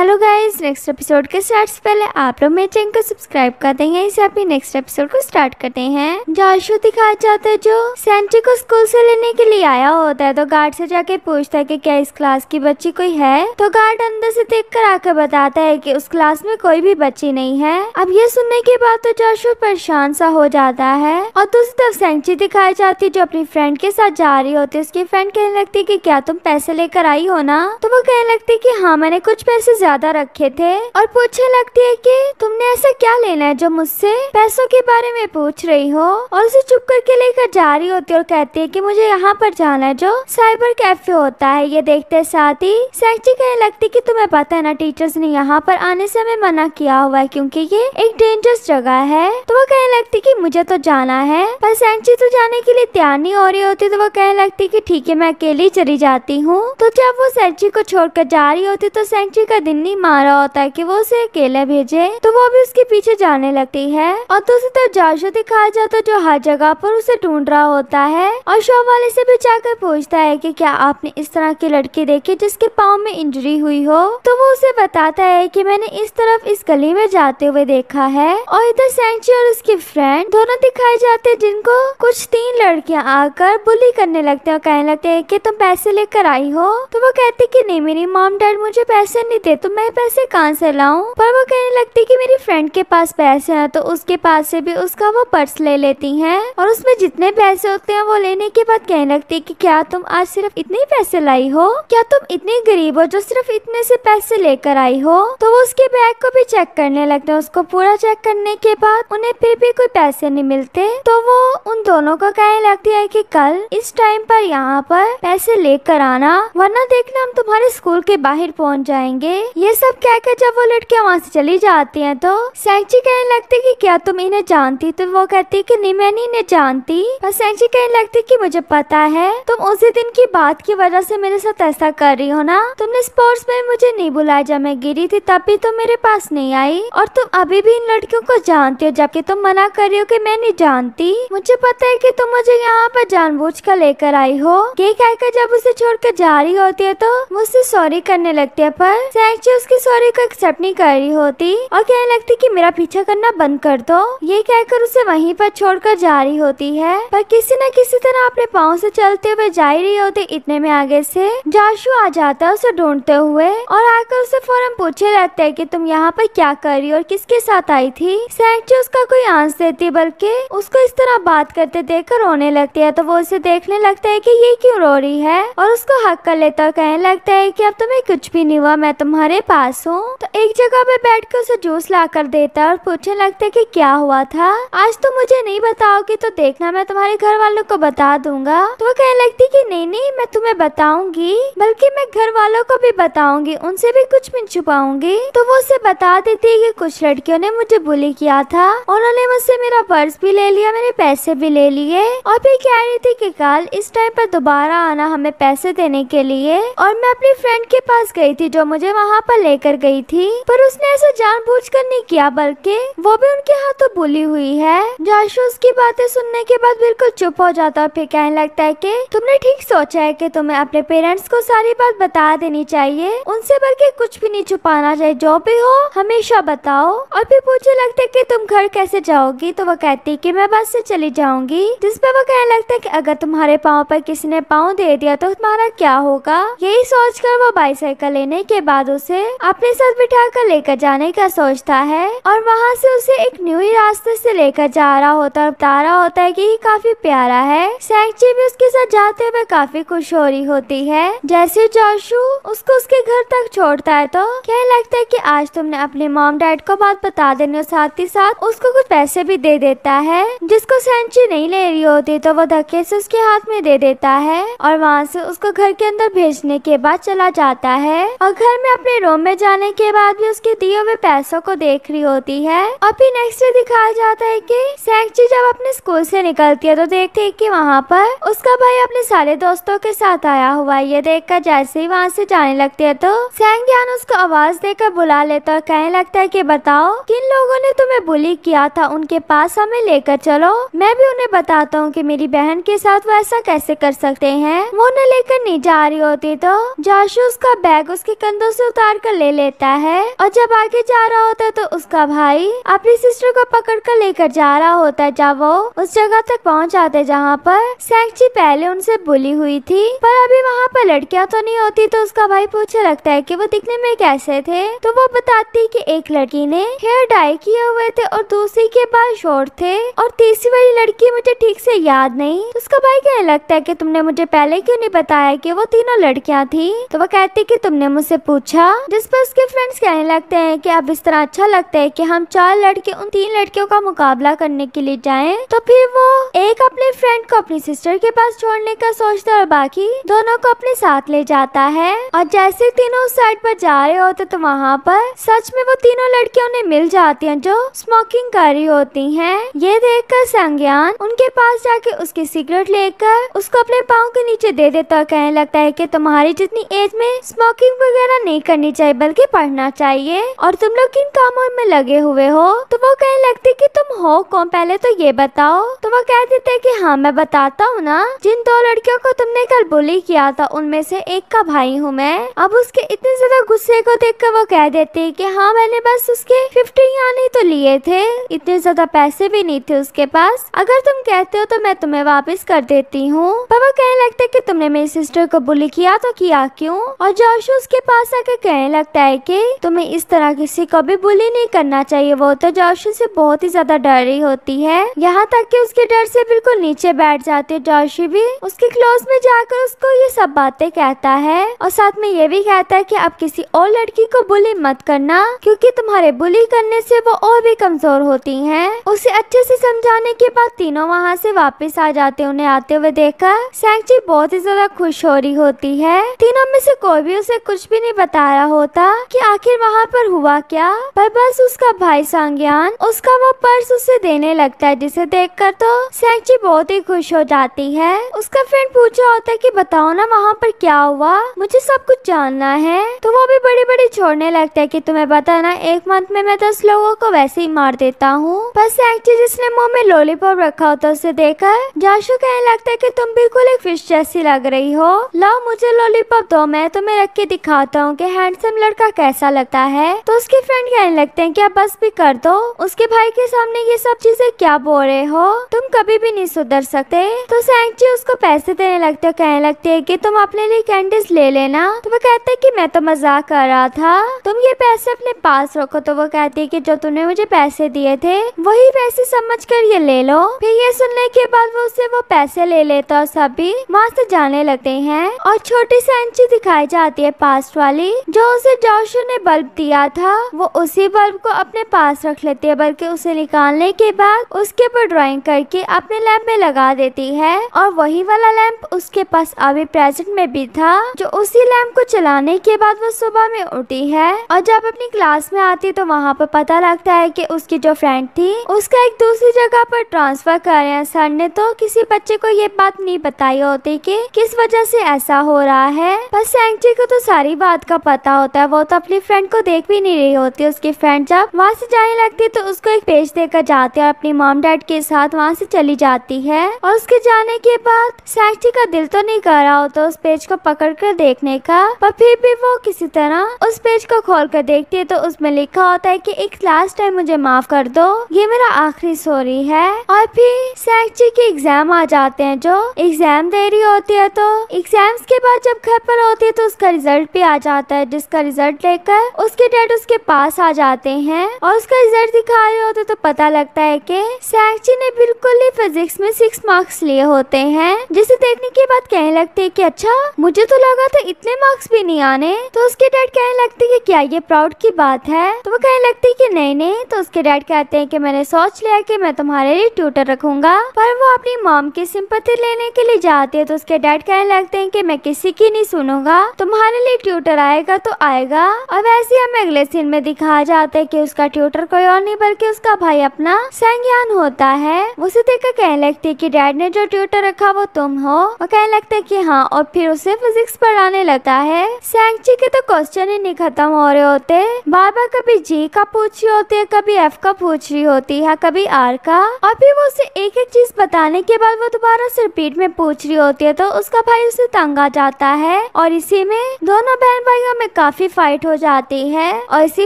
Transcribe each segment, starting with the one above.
Hello guys, next episode के start से पहले आप लोग मेरे चैनल को सब्सक्राइब कर देंगे। इसे अभी नेक्स्ट एपिसोड को स्टार्ट करते हैं। जाशु दिखाया जाता है जो सैंटी को स्कूल से लेने के लिए आया होता है, तो गार्ड से जाके पूछता है कि क्या इस क्लास की बच्ची कोई है। तो गार्ड अंदर से देख कर आकर बताता है कि उस क्लास में कोई भी बच्ची नहीं है। अब ये सुनने के बाद तो जाशु परेशान सा हो जाता है। और दूसरी तरफ सैंची दिखाई जाती है जो अपनी फ्रेंड के साथ जा रही होती है। उसकी फ्रेंड कहने लगती है कि क्या तुम पैसे लेकर आई हो ना। तो वो कहने लगती है कि हाँ, मैंने कुछ पैसे ज्यादा रखे थे। और पूछने लगती है कि तुमने ऐसा क्या लेना है जो मुझसे पैसों के बारे में पूछ रही हो। और उसे चुप करके लेकर जा रही होती है और कहती है कि मुझे यहाँ पर जाना है जो साइबर कैफे होता है। ये देखते साथ ही सैंची कहने लगती है कि तुम्हें पता है ना, टीचर्स ने यहाँ पर आने से हमें मना किया हुआ है क्योंकि ये एक डेंजरस जगह है। तो वो कहने लगती है कि मुझे तो जाना है, पर सैंची तो जाने के लिए तैयार नहीं हो रही होती। तो वो कहने लगती है कि ठीक है, मैं अकेली चली जाती हूँ। तो जब वो सैंची को छोड़कर जा रही होती तो सैंची का दिन नहीं मारा होता है कि वो उसे अकेले भेजे, तो वो भी उसके पीछे जाने लगती है। और दूसरी तरफ जाशु दिखाया जाता है जो हर जगह पर उसे ढूंढ रहा होता है और शॉप वाले से भी जाकर पूछता है कि क्या आपने इस तरह की लड़की देखी जिसके पाँव में इंजरी हुई हो। तो वो उसे बताता है कि मैंने इस तरफ इस गली में जाते हुए देखा है। और इधर सैंची और उसकी फ्रेंड दोनों दिखाए जाते हैं जिनको कुछ 3 लड़कियां आकर बुली करने लगते हैं और कहने लगते हैं कि तुम पैसे लेकर आई हो। तो वो कहती कि नहीं, मेरी मॉम डैड मुझे पैसे नहीं दे, तो मैं पैसे कहाँ से लाऊं। पर वो कहने लगती कि मेरी फ्रेंड के पास पैसे हैं, तो उसके पास से भी उसका वो पर्स ले लेती हैं और उसमें जितने पैसे होते हैं वो लेने के बाद कहने लगती कि क्या तुम आज सिर्फ इतने ही पैसे लाई हो, क्या तुम इतनी गरीब हो जो सिर्फ इतने से पैसे लेकर आई हो। तो वो उसके बैग को भी चेक करने लगते हैं। उसको पूरा चेक करने के बाद उन्हें फिर भी कोई पैसे नहीं मिलते। तो वो उन दोनों को कहने लगती है कि कल इस टाइम पर यहाँ पर पैसे लेकर आना, वरना देखना हम तुम्हारे स्कूल के बाहर पहुँच जाएंगे। ये सब कहकर जब वो लड़कियां वहाँ से चली जाती हैं तो सैंची कहने लगती कि क्या तुम इन्हें जानती। तो वो कहती कि नहीं, मैं नहीं इन्हें जानती। पर सैंची कहने लगती कि मुझे पता है, तुम उसी दिन की बात की वजह से मेरे साथ ऐसा कर रही हो ना। तुमने स्पोर्ट्स में मुझे नहीं बुलाया जब मैं गिरी थी, तब भी तुम मेरे पास नहीं आई और तुम अभी भी इन लड़कियों को जानती हो जबकि तुम मना कर रही हो कि मैं नहीं जानती। मुझे पता है कि तुम मुझे यहाँ पर जानबूझकर लेकर आई हो। ये कहकर जब उसे छोड़कर जा रही होती है तो मुझसे सॉरी करने लगती है, पर सैंची उसकी सॉरी को एक्सेप्ट नहीं कर रही होती और कहने लगती कि मेरा पीछा करना बंद कर दो। ये कहकर उसे वहीं पर छोड़कर जा रही होती है, पर किसी न किसी तरह अपने पाँव से चलते हुए जा रही होती। इतने में आगे से जाशु आ जाता है उसे ढूंढते हुए और आकर उसे फौरन पूछे रहते है कि तुम यहाँ पर क्या कर रही हो और किसके साथ आई थी। सैंची उसका कोई आंसर देती बल्कि उसको इस तरह बात करते देखकर रोने लगती है। तो वो उसे देखने लगता है कि ये क्यों रो रही है और उसको हक कर लेता है। कहने लगता है कि अब तुम्हें कुछ भी नहीं हुआ, मैं तुम्हारे पास हूँ। तो एक जगह पे बैठकर उसे जूस ला कर देता है और पूछने लगता है कि क्या हुआ था। आज तुम मुझे नहीं बताओगी तो देखना मैं तुम्हारे घर वालों को बता दूंगा। तो वो कहने लगती कि नहीं नहीं, मैं तुम्हें बताऊंगी, बल्कि मैं घर वालों को भी बताऊंगी, उनसे भी कुछ नहीं छुपाऊंगी। तो वो उसे बता देती है कि कुछ लड़कियों ने मुझे बुली किया था, उन्होंने मुझसे मेरा पर्स भी ले लिया, मेरे पैसे भी ले लिए और फिर कह रही थी कि कल इस टाइम पर दोबारा आना हमें पैसे देने के लिए। और मैं अपनी फ्रेंड के पास गई थी जो मुझे वहाँ पर लेकर गई थी, पर उसने ऐसा जानबूझकर नहीं किया बल्कि वो भी उनके हाथों बुली हुई है। जाशु उसकी बातें सुनने के बाद बिल्कुल चुप हो जाता है और फिर कहने लगता है कि तुमने ठीक सोचा है कि तुम्हें अपने पेरेंट्स को सारी बात बता देनी चाहिए, उनसे बल्कि कुछ भी नहीं छुपाना चाहिए, जो भी हो हमेशा बताओ। और फिर पूछने लगता है कि तुम घर कैसे जाओगी। तो वो कहती है कि मैं बस से चली जाऊंगी। जिस पर वो कहने लगता है कि अगर तुम्हारे पाँव पर किसी ने पाँव दे दिया तो तुम्हारा क्या होगा। यही सोचकर वो बाइसाइकिल लेने के बाद उसे अपने साथ बिठा कर लेकर जाने का सोचता है और वहाँ से उसे एक न्यू ही रास्ते से लेकर जा रहा होता है। बता रहा होता है कि ये काफी प्यारा है। सैंची भी उसके साथ जाते हुए काफी खुश हो रही होती है। जैसे जाशु उसको उसके घर तक छोड़ता है तो कहने लगता है कि आज तुमने अपने मॉम डैड को बात बता देने और साथ ही साथ उसको कुछ पैसे भी दे देता है, जिसको सैंची नहीं ले रही होती। तो वो धक्के से उसके हाथ में दे देता है और वहाँ से उसको घर के अंदर भेजने के बाद चला जाता है। और घर में अपने रूम में जाने के बाद भी उसके दिए हुए पैसों को देख रही होती है। और फिर नेक्स्ट डे दिखाया जाता है कि सैंची जब अपने स्कूल से निकलती है तो देखते है कि वहाँ पर उसका भाई अपने सारे दोस्तों के साथ आया हुआ है। ये देखकर जैसे ही वहाँ से जाने लगती है तो सैंग्यान उसको आवाज देकर बुला लेता और कहने लगता है कि बताओ किन लोगों ने तुम्हें बुली किया था, उनके पास हमें लेकर चलो, मैं भी उन्हें बताता हूँ कि मेरी बहन के साथ वो ऐसा कैसे कर सकते हैं। वो उन्हें लेकर नहीं जा रही होती तो जाशु उसका बैग उसके कंधों से उतार मार कर ले लेता है और जब आगे जा रहा होता है तो उसका भाई अपनी सिस्टर को पकड़ कर लेकर जा रहा होता है। जब वो उस जगह तक पहुंच जाते हैं जहाँ पर सैंची पहले उनसे बुली हुई थी, पर अभी वहाँ पर लड़कियां तो नहीं होती, तो उसका भाई पूछने लगता है कि वो दिखने में कैसे थे। तो वो बताती कि एक लड़की ने हेयर डाई किए हुए थे और दूसरी के बाल शॉर्ट थे और तीसरी वाली लड़की मुझे ठीक से याद नहीं। तो उसका भाई कहने लगता है कि तुमने मुझे पहले क्यों नहीं बताया कि वो तीनों लड़कियां थी। तो वो कहती कि तुमने मुझसे पूछा, जिस पर उसके फ्रेंड्स कहने लगते हैं कि अब इस तरह अच्छा लगता है कि हम 4 लड़के उन 3 लड़कियों का मुकाबला करने के लिए जाएं। तो फिर वो एक अपने फ्रेंड को अपनी सिस्टर के पास छोड़ने का सोचता है और बाकी दोनों को अपने साथ ले जाता है। और जैसे तीनों उस साइड पर जा रहे होते तो वहाँ पर सच में वो तीनों लड़कियों ने मिल जाती हैं जो स्मोकिंग कर रही होती हैं। ये देखकर संज्ञान उनके पास जाके उसकी सिगरेट लेकर उसको अपने पाँव के नीचे दे देता और कहने लगता है कि तुम्हारी जितनी एज में स्मोकिंग वगैरह नहीं करनी चाहिए बल्कि पढ़ना चाहिए और तुम लोग किन कामों में लगे हुए हो। तो वो कहने लगती कि तुम हो कौन, पहले तो ये बताओ। तो वो कह देते कि हाँ मैं बताता हूँ ना, जिन 2 लड़कियों को तुमने कल बुली किया था उनमें से एक का भाई हूँ मैं। अब उसके इतने ज्यादा गुस्से को देखकर वो कह देती कि हाँ मैंने बस उसके 50 आने तो लिए थे, इतने ज्यादा पैसे भी नहीं थे उसके पास, अगर तुम कहते हो तो मैं तुम्हें वापस कर देती हूँ। पर वो कहने लगता है कि तुमने मेरी सिस्टर को बुली किया तो किया क्यों। और जोशु उसके पास आकर कहने लगता है कि तुम्हें इस तरह किसी को भी बुली नहीं करना चाहिए। वो तो जोशु से बहुत ही ज्यादा डर रही होती है, यहाँ तक कि उसके डर से बिल्कुल नीचे बैठ जाती है। जोशु भी उसके क्लोज में जाकर उसको ये सब बातें कहता है और साथ में ये भी कहता है कि अब किसी और लड़की को बुली मत करना क्योंकि तुम्हारे बुली करने से वो और भी कमजोर होती हैं। उसे अच्छे से समझाने के बाद तीनों वहाँ से वापस आ जाते। उन्हें आते हुए देखकर सैंची बहुत ही ज्यादा खुश हो रही होती है। तीनों में से कोई भी उसे कुछ भी नहीं बता रहा होता कि आखिर वहाँ पर हुआ क्या, पर बस उसका भाई संज्ञान उसका वो पर्स उसे देने लगता है, जिसे देखकर तो सैंची बहुत ही खुश हो जाती है। उसका फ्रेंड पूछा होता है कि बताओ ना वहाँ पर क्या हुआ, मुझे सब कुछ जानना है। तो वो भी बड़ी बड़ी छोड़ने लगता है कि तुम्हें पता ना 1 मंथ में मैं 10 लोगों को वैसे ही मार देता हूँ। बस सैंची जिसने मुंह में लॉलीपॉप रखा होता है उसे देखकर जोशु कहने लगता है कि तुम बिल्कुल एक फिश जैसी लग रही हो, लाओ मुझे लॉलीपॉप दो, मैं तुम्हें रख के दिखाता हूँ कि हैंडसम लड़का कैसा लगता है। तो उसके फ्रेंड कहने लगते हैं कि आप बस भी कर दो, उसके भाई के सामने ये सब चीजें क्या बोल रहे हो, तुम कभी भी नहीं सुधर सकते। तो सैंची उसको पैसे देने लगते हैं, कहने लगते हैं कि तुम अपने लिए कैंडीज ले लेना। तो वो कहते हैं कि मैं तो मजाक कर रहा था, तुम ये पैसे अपने पास रखो। तो वो कहती है कि जो तुमने मुझे पैसे दिए थे वही पैसे समझकर ये ले लो। फिर ये सुनने के बाद वो उससे वो पैसे ले लेता और सभी वहाँ से जाने लगते हैं। और छोटी सैंची दिखाई जाती है पास्ट वाली, जो उसे जोशु ने बल्ब दिया था, वो उसी बल्ब को अपने पास रख लेती है, बल्कि उसे निकालने के बाद उसके ऊपर ड्राइंग करके अपने लैंप में लगा देती है। और वही वाला लैंप उसके पास अभी प्रेजेंट में भी था, जो उसी लैंप को चलाने के बाद वो सुबह में उठी है। और जब अपनी क्लास में आती तो वहाँ पर पता लगता है कि उसकी जो फ्रेंड थी उसका एक दूसरी जगह पर ट्रांसफर कर रहे हैं। सर ने तो किसी बच्चे को ये बात नहीं बताई होती कि किस वजह से ऐसा हो रहा है, पर सैंची को तो सारी बात का पता होता है। वो तो अपनी फ्रेंड को देख भी नहीं रही होती। उसकी फ्रेंड जब वहाँ से जाने लगती है तो उसको एक पेज देकर जाती है और अपनी मॉम डैड के साथ वहाँ से चली जाती है। और उसके जाने के बाद सैंची का दिल तो नहीं कर रहा होता उस पेज को पकड़ कर देखने का, पर फिर भी वो किसी तरह उस पेज को खोल कर देखती है तो उसमें लिखा होता है कि एक लास्ट टाइम मुझे माफ कर दो, ये मेरा आखिरी सॉरी है। और फिर सैंची के एग्जाम आ जाते हैं, जो एग्जाम दे रही होती है। तो एग्जाम्स के बाद जब घर पर होती है तो उसका रिजल्ट भी आ जाता है, जिसका रिजल्ट लेकर उसके डैड उसके पास आ जाते हैं और उसका रिजल्ट दिखा रहे होते तो पता लगता है कि सैंची ने बिल्कुल ही फिजिक्स में 6 मार्क्स लिए होते हैं, जिसे देखने के बाद कहने लगते हैं कि अच्छा मुझे तो लगा था इतने मार्क्स भी नहीं आने। तो उसके डैड कहने लगते हैं कि क्या ये प्राउड की बात है। तो वो कहने लगती है कि नहीं। तो उसके डैड कहते हैं कि मैंने सोच लिया कि मैं तुम्हारे लिए ट्यूटर रखूंगा। पर वो अपनी मॉम की सिंपैथी लेने के लिए जाती है तो उसके डैड कहने लगते हैं कि मैं किसी की नहीं सुनूंगा, तुम्हारे लिए ट्यूटर आएगा तो आएगा। और वैसे ही हमें अगले सीन में दिखाया जाता है कि उसका ट्यूटर कोई और नहीं बल्कि उसका भाई अपना संज्ञान होता है। उसे देखकर कहने लगती है कि डैड ने जो ट्यूटर रखा वो तुम हो। वो कहने लगता है कि हाँ, और फिर उसे फिजिक्स पढ़ाने लगता है। सैंची के तो क्वेश्चन ही नहीं खत्म हो रहे होते, बार बार कभी जी का पूछ रही होती है, कभी एफ का पूछ रही होती है, कभी आर का। और फिर वो उसे एक एक चीज बताने के बाद वो दोबारा से रिपीट में पूछ रही होती है तो उसका भाई उसे तंग आ जाता है। और इसी में दोनों बहन भाइयों में काफी फाइट हो जाती है और इसी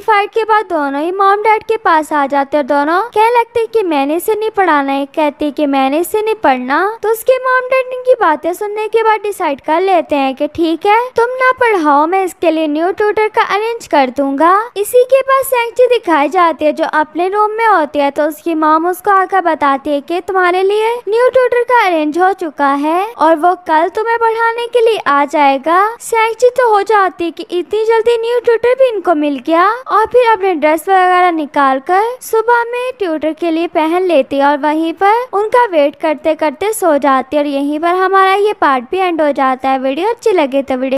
फाइट के बाद दोनों ही मॉम डैड के पास आ जाते हैं। दोनों कहने लगते कि मैंने इसे नहीं पढ़ाना है, कहती कि मैंने इसे नहीं पढ़ना। तो उसके मॉम डैड इनकी बातें सुनने के बाद डिसाइड कर लेते हैं कि ठीक है तुम ना पढ़ाओ, मैं इसके लिए न्यू ट्यूटर का अरेंज कर दूंगा। इसी के बाद सैंक्ची दिखाई जाती है जो अपने रूम में होती है। तो उसकी मॉम उसको आकर बताती है कि तुम्हारे लिए न्यू ट्यूटर का अरेंज हो चुका है और वो कल तुम्हें पढ़ाने के लिए आ जाएगा। सैंक्ची तो हो जाती कि इतनी जल्दी न्यू ट्यूटर भी इनको मिल गया और फिर अपने ड्रेस वगैरह निकाल कर सुबह में ट्यूटर के लिए पहन लेती और वहीं पर उनका वेट करते करते सो जाती और यहीं पर हमारा ये पार्ट भी एंड हो जाता है। वीडियो अच्छी लगे तो वीडियो